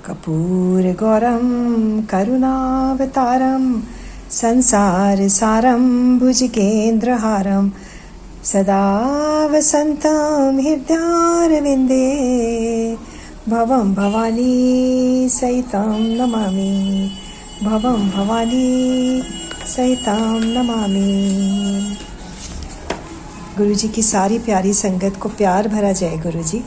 कर्पूरगौरं करुणावतारं संसारसारं भुजगेन्द्रहारं सदा वसन्तं हृदयारविन्दे भवं भवानी सहितं नमामि भवं भवानी सहितं नमामि। गुरु जी की सारी प्यारी संगत को प्यार भरा जय गुरु जी।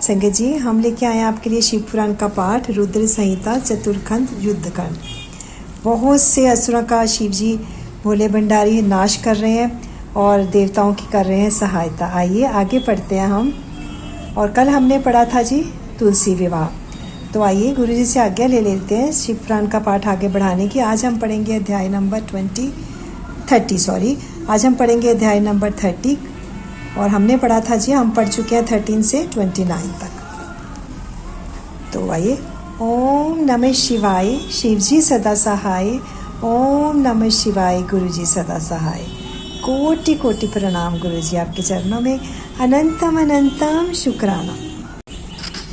संगत जी, हम लेके आए आपके लिए शिव पुराण का पाठ रुद्र संहिता चतुर्खंड युद्धकांड। बहुत से असुरों का शिव जी भोले भंडारी नाश कर रहे हैं और देवताओं की कर रहे हैं सहायता। आइए आगे पढ़ते हैं हम। और कल हमने पढ़ा था जी तुलसी विवाह, तो आइए गुरु जी से आज्ञा ले लेते हैं शिव पुराण का पाठ आगे बढ़ाने की। आज हम पढ़ेंगे अध्याय नंबर 30। आज हम पढ़ेंगे अध्याय नंबर 30 और हमने पढ़ा था जी, हम पढ़ चुके हैं 13 से 29 तक। तो आइए। ओम नमः शिवाय, शिव जी सदा सहाय। ओम नमः शिवाय, गुरु जी सदा सहाय। कोटि कोटि प्रणाम गुरु जी, आपके चरणों में अनंतम अनंतम शुक्राना।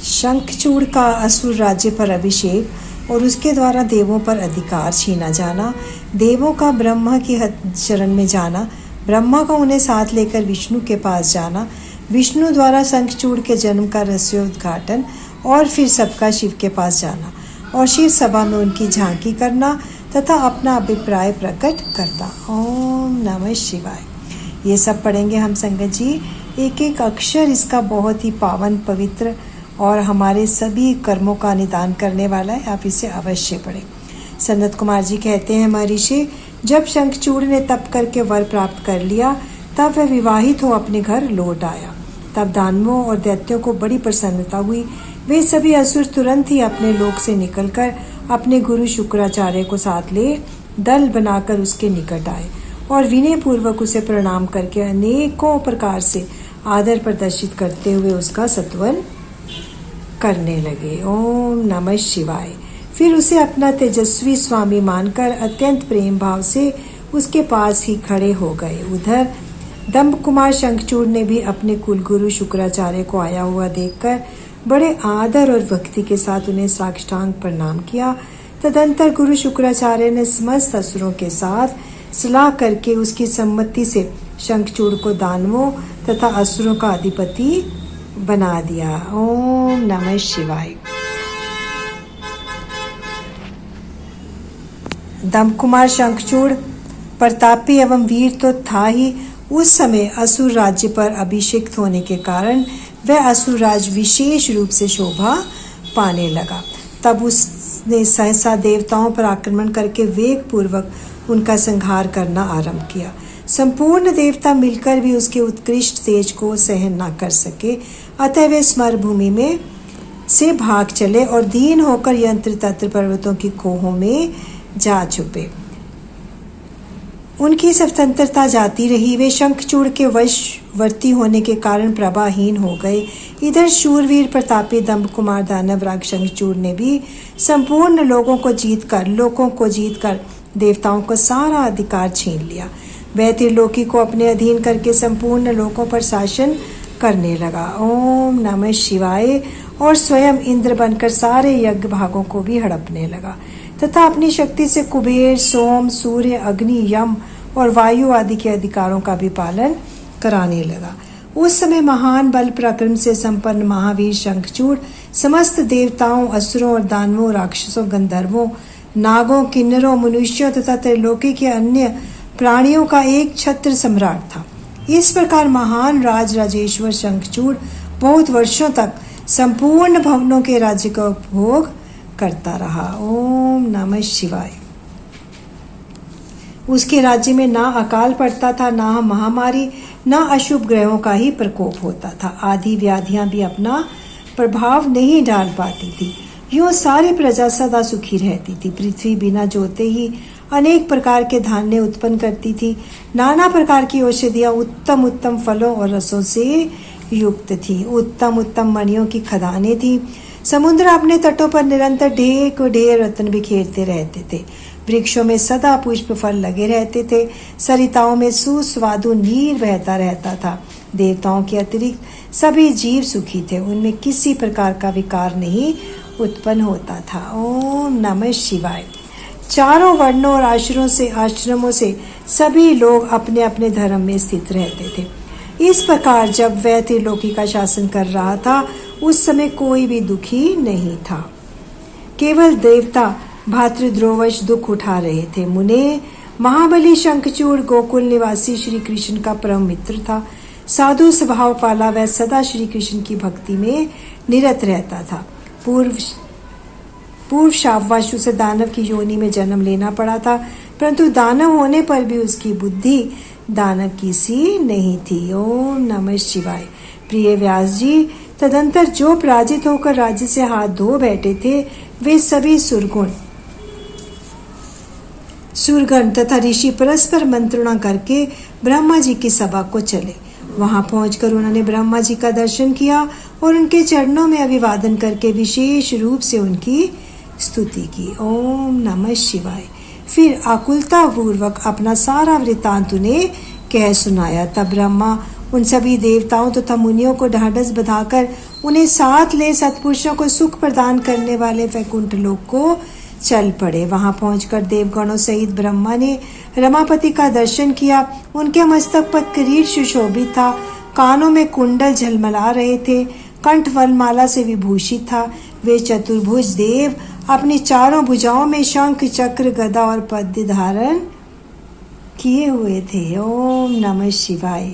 शंखचूड़ का असुर राज्य पर अभिषेक और उसके द्वारा देवों पर अधिकार छीना जाना, देवों का ब्रह्मा की शरण में जाना, ब्रह्मा का उन्हें साथ लेकर विष्णु के पास जाना, विष्णु द्वारा शंखचूड़ के जन्म का रहस्योद्घाटन और फिर सबका शिव के पास जाना और शिव सभा में उनकी झांकी करना तथा अपना अभिप्राय प्रकट करना। ओम नमः शिवाय। ये सब पढ़ेंगे हम संगत जी। एक एक अक्षर इसका बहुत ही पावन पवित्र और हमारे सभी कर्मों का निदान करने वाला है। आप इसे अवश्य पढ़ें। सनत कुमार जी कहते हैं, महर्षि जब शंखचूड़ ने तप करके वर प्राप्त कर लिया तब वह विवाहित हो अपने घर लौट आया। तब दानवों और दैत्यों को बड़ी प्रसन्नता हुई। वे सभी असुर तुरंत ही अपने लोक से निकलकर अपने गुरु शुक्राचार्य को साथ ले दल बनाकर उसके निकट आए और विनय पूर्वक उसे प्रणाम करके अनेकों प्रकार से आदर प्रदर्शित करते हुए उसका सत्वन करने लगे। ओम नमः शिवाय। फिर उसे अपना तेजस्वी स्वामी मानकर अत्यंत प्रेम भाव से उसके पास ही खड़े हो गए। उधर दंभ कुमार शंखचूड़ ने भी अपने कुलगुरु शुक्राचार्य को आया हुआ देखकर बड़े आदर और भक्ति के साथ उन्हें साष्टांग प्रणाम किया। तदंतर गुरु शुक्राचार्य ने समस्त असुरों के साथ सलाह करके उसकी सम्मति से शंखचूड़ को दानवों तथा असुरों का अधिपति बना दिया। ओम नमः शिवाय। दंभ कुमार शंखचूड़ प्रतापी एवं वीर तो था ही, उस समय असुर राज्य पर अभिषेक होने के कारण वह असुर राज विशेष रूप से शोभा पाने लगा। तब उसने सहसा देवताओं पर आक्रमण करके वेग पूर्वक उनका संहार करना आरंभ किया। संपूर्ण देवता मिलकर भी उसके उत्कृष्ट तेज को सहन न कर सके, अतः वे स्मर भूमि में से भाग चले और दीन होकर यंत्र तंत्र पर्वतों की कोहों में जा छुपे। उनकी स्वतंत्रता जाती रही। वे शंखचूड़ के वशवर्ती होने के कारण प्रभाहीन हो गए। इधर शूरवीर प्रतापी दंभ कुमार दानवराज शंखचूड़ ने भी संपूर्ण लोगों को जीतकर देवताओं को सारा अधिकार छीन लिया। वह त्रिलोकी को अपने अधीन करके संपूर्ण लोकों पर शासन करने लगा। ओम नमः शिवाय। और स्वयं इंद्र बनकर सारे यज्ञ भागों को भी हड़पने लगा तथा अपनी शक्ति से कुबेर, सोम, सूर्य, अग्नि, यम और वायु आदि के अधिकारों का भी पालन कराने लगा। उस समय महान बल पराक्रम से संपन्न महावीर शंखचूड़ समस्त देवताओं, असुरों और दानवों, राक्षसों, गंधर्वों, नागों, किन्नरों, मनुष्यों तथा त्रिलोकी के अन्य प्राणियों का एक छत्र सम्राट था। इस प्रकार महान राजेश्वर शंखचूड़ बहुत वर्षों तक संपूर्ण भवनों के राज्य का उपभोग करता रहा। ओम नमः शिवाय। उसके राज्य में ना अकाल पड़ता था, ना महामारी, ना अशुभ ग्रहों का ही प्रकोप होता था। आदि व्याधियां भी अपना प्रभाव नहीं डाल पाती थी। यूं सारी प्रजा सदा सुखी रहती थी। पृथ्वी बिना जोते ही अनेक प्रकार के धान्य उत्पन्न करती थी। नाना प्रकार की औषधियां उत्तम उत्तम फलों और रसों से युक्त थी। उत्तम उत्तम मणियों की खदानें थी। समुद्र अपने तटों पर निरंतर ढेर को ढेर रत्न बिखेरते रहते थे। वृक्षों में सदा पुष्प फल लगे रहते थे। सरिताओं में सुस्वादु नीर बहता रहता था। देवताओं के अतिरिक्त सभी जीव सुखी थे। उनमें किसी प्रकार का विकार नहीं उत्पन्न होता था। ओम नमः शिवाय। चारों वर्णों और आश्रमों से सभी लोग अपने अपने धर्म में स्थित रहते थे। इस प्रकार जब वह त्रिलोकी का शासन कर रहा था, उस समय कोई भी दुखी नहीं था। केवल देवता भातृद्रोवश दुख उठा रहे थे। मुने महाबली शंखचूड़ गोकुल निवासी श्री कृष्ण का परम मित्र था। साधु स्वभाव वाला वह सदा श्री कृष्ण की भक्ति में निरत रहता था। पूर्व शाववासु से दानव की योनि में जन्म लेना पड़ा था, परंतु दानव होने पर भी उसकी बुद्धि दानव की सी नहीं थी। ओम नमः शिवाय। प्रिय व्यास जी, तदंतर जो पराजित होकर राज्य से हाथ धो बैठे थे, वे सभी सुरगण तथा ऋषि परस्पर मंत्रणा करके ब्रह्मा जी की सभा को चले। वहां पहुंचकर उन्होंने ब्रह्मा जी का दर्शन किया और उनके चरणों में अभिवादन करके विशेष रूप से उनकी स्तुति की। ओम नमः शिवाय। फिर आकुलता पूर्वक अपना सारा वृत्तांत उन्हें कह सुनाया। तब ब्रह्मा उन सभी देवताओं तथा मुनियों को ढाढ़स बंधाकर उन्हें साथ ले सत्पुरुषों को सुख प्रदान करने वाले वैकुंठ लोक को चल पड़े। वहां पहुंचकर देवगणों सहित ब्रह्मा ने रमापति का दर्शन किया। उनके मस्तक पर किरीट सुशोभित था, कानों में कुंडल झलमला रहे थे, कंठ वनमाला से विभूषित था। वे चतुर्भुज देव अपनी चारों भुजाओं में शंख चक्र गदा और पद्म धारण किए हुए थे। ओम नमः शिवाय।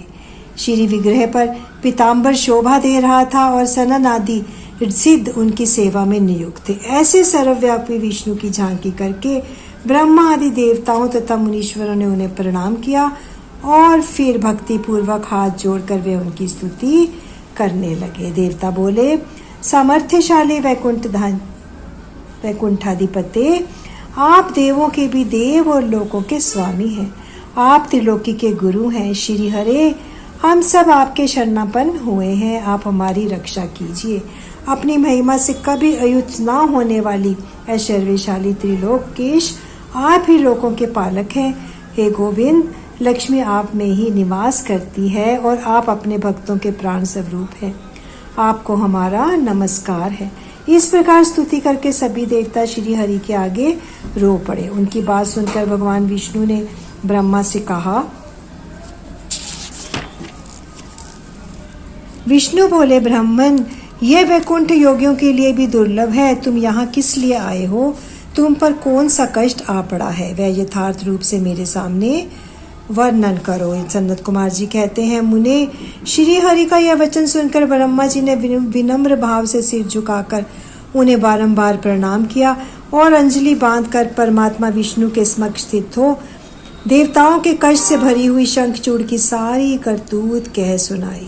श्री विग्रह पर पीताम्बर शोभा दे रहा था और सनन आदि सिद्ध उनकी सेवा में नियुक्त थे। ऐसे सर्वव्यापी विष्णु की झांकी करके ब्रह्मा आदि देवताओं तथा मुनीश्वरों ने उन्हें प्रणाम किया और फिर भक्ति पूर्वक हाथ जोड़कर वे उनकी स्तुति करने लगे। देवता बोले, सामर्थ्यशाली वैकुंठाधिपते, आप देवों के भी देव और लोकों के स्वामी हैं। आप त्रिलोकी के गुरु हैं। श्री हरे, हम सब आपके शरणापन्न हुए हैं। आप हमारी रक्षा कीजिए। अपनी महिमा से कभी अयुत ना होने वाली ऐश्वर्यशाली त्रिलोकेश, आप ही लोकों के पालक हैं। हे गोविंद, लक्ष्मी आप में ही निवास करती है और आप अपने भक्तों के प्राण स्वरूप हैं। आपको हमारा नमस्कार है। इस प्रकार स्तुति करके सभी देवता श्री हरि के आगे रो पड़े। उनकी बात सुनकर भगवान विष्णु ने ब्रह्मा से कहा। विष्णु बोले, ब्राह्मण, यह वैकुंठ योगियों के लिए भी दुर्लभ है। तुम यहाँ किस लिए आए हो? तुम पर कौन सा कष्ट आ पड़ा है? वह यथार्थ रूप से मेरे सामने वर्णन करो। सनत कुमार जी कहते हैं, मुने, श्री हरि का यह वचन सुनकर ब्रह्मा जी ने विनम्र भाव से सिर झुकाकर उन्हें बारंबार प्रणाम किया और अंजलि बांधकर परमात्मा विष्णु के समक्ष स्थित हो देवताओं के कष्ट से भरी हुई शंखचूड़ की सारी करतूत कह सुनाई।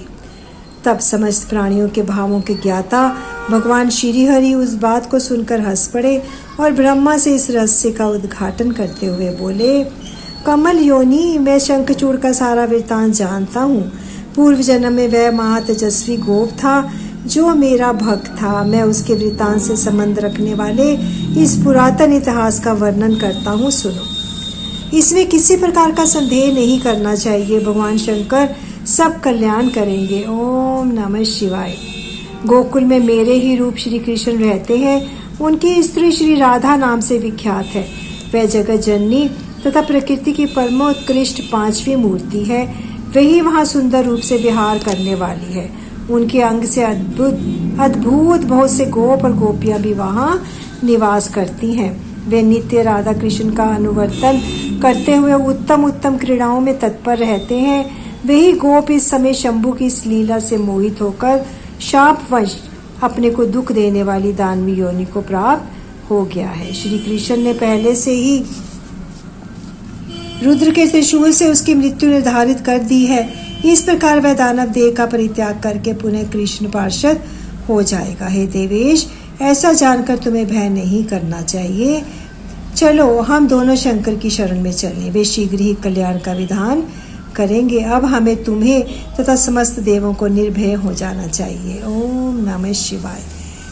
तब समस्त प्राणियों के भावों के ज्ञाता भगवान श्री हरि उस बात को सुनकर हंस पड़े और ब्रह्मा से इस रहस्य का उद्घाटन करते हुए बोले, कमल योनि, मैं शंखचूड़ का सारा वृत्तांत जानता हूँ। पूर्व जन्म में वह महातेजस्वी गोप था जो मेरा भक्त था। मैं उसके वृत्तांत से संबंध रखने वाले इस पुरातन इतिहास का वर्णन करता हूँ, सुनो। इसमें किसी प्रकार का संदेह नहीं करना चाहिए। भगवान शंकर सब कल्याण करेंगे। ओम नमः शिवाय। गोकुल में मेरे ही रूप श्री कृष्ण रहते हैं। उनकी स्त्री श्री राधा नाम से विख्यात है। वह जगत जननी तथा प्रकृति की परमोत्कृष्ट पांचवी मूर्ति है। वही वहाँ सुंदर रूप से विहार करने वाली है। उनके अंग से अद्भुत बहुत से गोप और गोपियां भी वहाँ निवास करती हैं। वे नित्य राधा कृष्ण का अनुवर्तन करते हुए उत्तम उत्तम क्रीड़ाओं में तत्पर रहते हैं। वही गोप इस समय शंभु की इस लीला से मोहित होकर शापवश अपने को दुख देने वाली दानवी योनि को प्राप्त हो गया है। श्री कृष्ण ने पहले से ही रुद्र के त्रिशूल से उसकी मृत्यु निर्धारित कर दी है। इस प्रकार वह दानव देह का परित्याग करके पुनः कृष्ण पार्षद हो जाएगा। हे देवेश, ऐसा जानकर तुम्हें भय नहीं करना चाहिए। चलो हम दोनों शंकर की शरण में चलें। वे शीघ्र ही कल्याण का विधान करेंगे। अब हमें तुम्हें तथा समस्त देवों को निर्भय हो जाना चाहिए। ओम नमः शिवाय।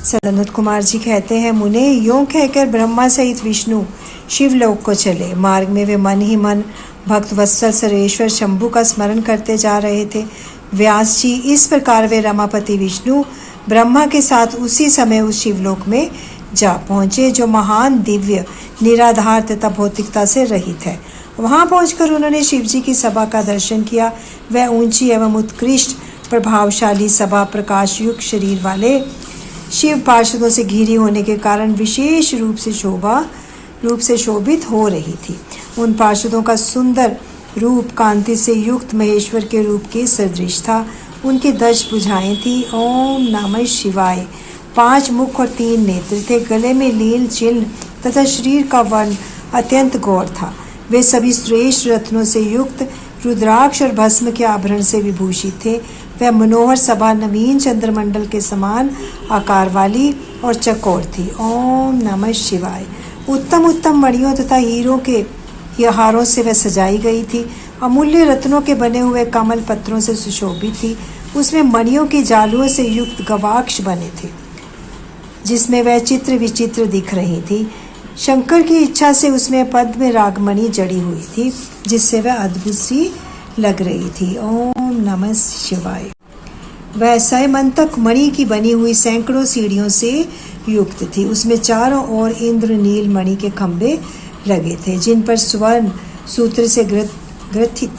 सनत कुमार जी कहते हैं, मुने, यों कहकर ब्रह्मा सहित विष्णु शिवलोक को चले। मार्ग में वे मन ही मन भक्त वत्सल सरेश्वर शंभु का स्मरण करते जा रहे थे। व्यास जी, इस प्रकार वे रमापति विष्णु ब्रह्मा के साथ उसी समय उस शिवलोक में जा पहुँचे जो महान, दिव्य, निराधार तथा भौतिकता से रहित है। वहाँ पहुंचकर उन्होंने शिवजी की सभा का दर्शन किया। वह ऊंची एवं उत्कृष्ट प्रभावशाली सभा प्रकाश युक्त शरीर वाले शिव पार्षदों से घिरी होने के कारण विशेष रूप से शोभित हो रही थी। उन पार्षदों का सुंदर रूप कांति से युक्त महेश्वर के रूप के सदृश था। उनकी 10 भुजाएं थी। ओम नमः शिवाय। 5 मुख और 3 नेत्र थे। गले में लील चिन्ह तथा शरीर का वर्ण अत्यंत गौर था। वे सभी श्रेष्ठ रत्नों से युक्त रुद्राक्ष और भस्म के आभरण से विभूषित थे। वह मनोहर सभा नवीन चंद्रमंडल के समान आकार वाली और चकोर थी। ओम नमः शिवाय। उत्तम उत्तम मणियों तथा हीरों के हारों से वह सजाई गई थी। अमूल्य रत्नों के बने हुए कमल पत्रों से सुशोभित थी। उसमें मणियों की जालुओं से युक्त गवाक्ष बने थे, जिसमें वह चित्र विचित्र दिख रही थी। शंकर की इच्छा से उसमें पद्म रागमणि जड़ी हुई थी, जिससे वह अद्भुत सी लग रही थी। ओम नमः शिवाय। वह सैमंतक मणि की बनी हुई सैकड़ों सीढ़ियों से युक्त थी। उसमें चारों ओर इंद्रनील मणि के खंभे लगे थे, जिन पर स्वर्ण सूत्र से ग्रथित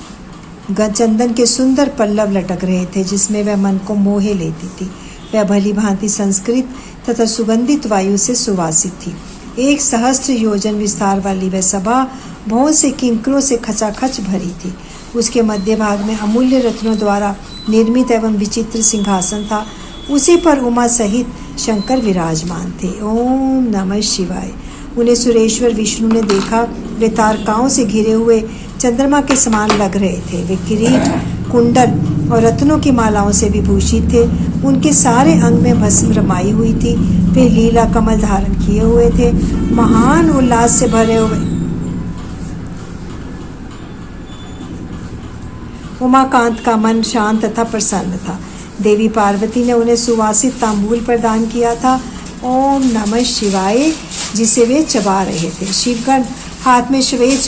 चंदन के सुंदर पल्लव लटक रहे थे, जिसमें वह मन को मोहे लेती थी। वह भली भांति संस्कृत तथा सुगंधित वायु से सुवासित थी। 1 सहस्त्र योजन विस्तार वाली वह सभा बहुत से किंकरों से खचाखच भरी थी। उसके मध्य भाग में अमूल्य रत्नों द्वारा निर्मित एवं विचित्र सिंहासन था। उसी पर उमा सहित शंकर विराजमान थे। ओम नमः शिवाय। उन्हें सुरेश्वर विष्णु ने देखा। वे तारकाओं से घिरे हुए चंद्रमा के समान लग रहे थे। वे किरीट, कुंडल और रत्नों की मालाओं से विभूषित थे। उनके सारे अंग में भस्म रमाई हुई थी। वे लीला कमल धारण किए हुए थे। महान उल्लास से भरे हुए उमाकांत का मन शांत तथा प्रसन्न था। देवी पार्वती ने उन्हें सुवासित तांबूल प्रदान किया था। ओम नमः शिवाय, जिसे वे चबा रहे थे। शिवगण हाथ में श्वेत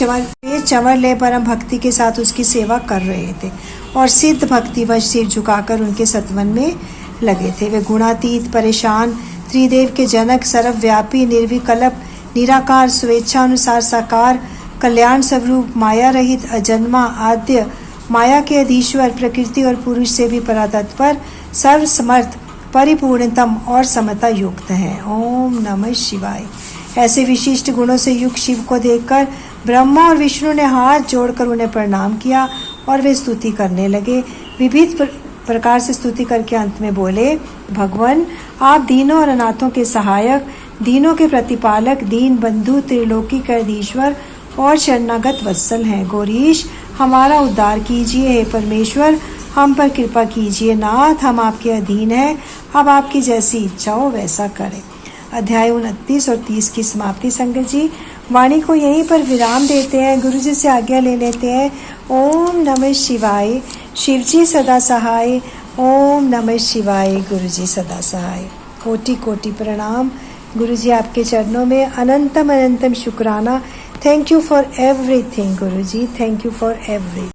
चंवर ले परम भक्ति के साथ उसकी सेवा कर रहे थे और सिद्ध भक्तिवश सिर झुकाकर उनके सत्वन में लगे थे। वे गुणातीत, परेशान, त्रिदेव के जनक, सर्वव्यापी, निर्विकल्प, निराकार, स्वेच्छानुसार साकार, कल्याण स्वरूप, माया रहित, अजन्मा, आद्य, माया के अधीश्वर, प्रकृति और पुरुष से भी परातत्पर, सर्वसमर्थ, परिपूर्णतम और समता युक्त है। ओम नमः शिवाय। ऐसे विशिष्ट गुणों से युक्त शिव को देखकर ब्रह्मा और विष्णु ने हाथ जोड़कर उन्हें प्रणाम किया और वे स्तुति करने लगे। विविध प्रकार से स्तुति करके अंत में बोले, भगवान आप दीनों और अनाथों के सहायक, दीनों के प्रतिपालक, दीन बंधु, त्रिलोकी के अधीश्वर और शरणागत वत्सल हैं। गौरीश हमारा उद्धार कीजिए। हे परमेश्वर हम पर कृपा कीजिए। नाथ हम आपके अधीन हैं। अब आपकी जैसी इच्छा हो वैसा करें। अध्याय 29 और 30 की समाप्ति। संगत जी वाणी को यहीं पर विराम देते हैं। गुरु जी से आज्ञा ले लेते हैं। ओम नमः शिवाय। शिव जी सदा सहाय। ओम नमः शिवाय। गुरु जी सदा सहाय। कोटि कोटि प्रणाम। गुरु जी आपके चरणों में अनंतम अनंतम शुक्राना। Thank you for everything guru ji. Thank you for every